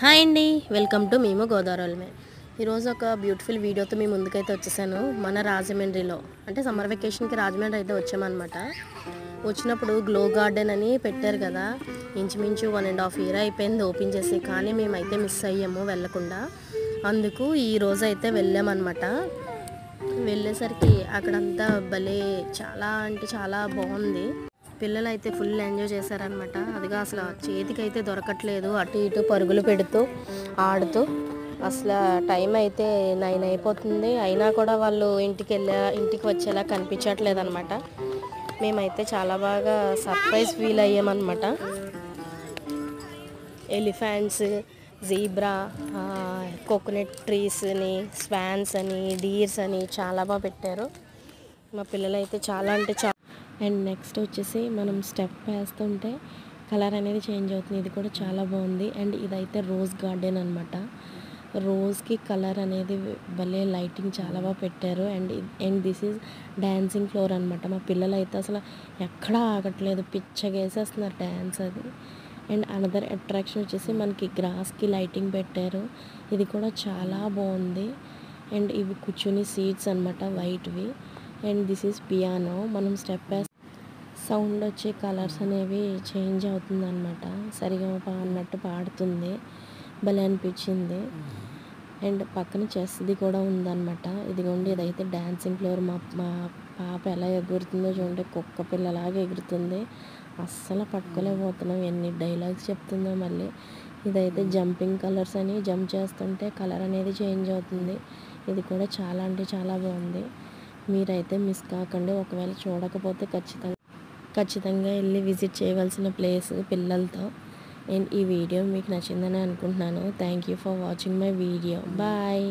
Hi అండి, welcome to మేము గోదావరిమే. ఈరోజు ఒక బ్యూటిఫుల్ వీడియోతో మీ ముందుకైతే వచ్చేసాను. మన రాజమండ్రిలో అంటే సమ్మర్ వెకేషన్కి రాజమండ్రి అయితే వచ్చామన్నమాట. వచ్చినప్పుడు గ్లో గార్డెన్ అని పెట్టారు కదా, ఇంచుమించు 1.5 year అయిపోయింది ఓపెన్ చేసి, కానీ మేమైతే మిస్ అయ్యాము వెళ్ళకుండా. అందుకు ఈరోజు అయితే వెళ్ళామన్నమాట. వెళ్ళేసరికి అక్కడంతా భలే చాలా అంటే చాలా బాగుంది. పిల్లలు అయితే ఫుల్ ఎంజాయ్ చేశారనమాట. అదిగా అసలు చేతికైతే దొరకట్లేదు, అటు ఇటు పరుగులు పెడుతూ ఆడుతూ అసలు టైం అయితే 9 అయిపోతుంది. అయినా కూడా వాళ్ళు ఇంటికి వచ్చేలా కనిపించట్లేదు అనమాట. మేమైతే చాలా బాగా సర్ప్రైజ్ ఫీల్ అయ్యామన్నమాట. ఎలిఫెంట్స్, జీబ్రా, కోకోనట్ ట్రీస్ అని, స్వాన్స్ అని, డీర్స్ అని చాలా బాగా పెట్టారు. మా పిల్లలు అయితే చాలా అంటే చాలా. అండ్ నెక్స్ట్ వచ్చేసి మనం స్టెప్ వేస్తుంటే కలర్ అనేది చేంజ్ అవుతుంది. ఇది కూడా చాలా బాగుంది. అండ్ ఇదైతే రోజ్ గార్డెన్ అనమాట. రోజ్కి కలర్ అనేది భలే లైటింగ్ చాలా బాగా పెట్టారు. And this is dancing floor అనమాట. మా పిల్లలు అయితే అసలు ఎక్కడా ఆగట్లేదు, పిచ్చగా వేసేస్తున్నారు డ్యాన్స్ అది. అండ్ అనదర్ అట్రాక్షన్ వచ్చేసి మనకి గ్రాస్కి లైటింగ్ పెట్టారు. ఇది కూడా చాలా బాగుంది. అండ్ ఇవి కూర్చుని సీట్స్ అనమాట, వైట్వి. And this is piano. మనం స్టెప్ సౌండ్ వచ్చే కలర్స్ అనేవి చేంజ్ అవుతుంది అనమాట. సరిగమప అన్నట్టు పాడుతుంది, భలే అనిపించింది. అండ్ పక్కన చెస్ది కూడా ఉందన్నమాట. ఇదిగోండి, ఇదైతే డ్యాన్సింగ్ ఫ్లోర్. మా పాప ఎలా ఎగురుతుందో చూడండి, కుక్క పిల్లలాగా ఎగురుతుంది. అస్సలు పట్టుకోలేకపోతున్నాం, ఎన్ని డైలాగ్స్ చెప్తుందో మళ్ళీ. ఇదైతే జంపింగ్ కలర్స్ అని, జంప్ చేస్తుంటే కలర్ అనేది చేంజ్ అవుతుంది. ఇది కూడా చాలా అంటే చాలా బాగుంది. మీరైతే మిస్ కాకండి. ఒకవేళ చూడకపోతే ఖచ్చితంగా వెళ్ళి విజిట్ చేయవలసిన ప్లేస్ పిల్లలతో. అండ్ ఈ వీడియో మీకు నచ్చిందని అనుకుంటున్నాను. Thank you for watching my video. Bye.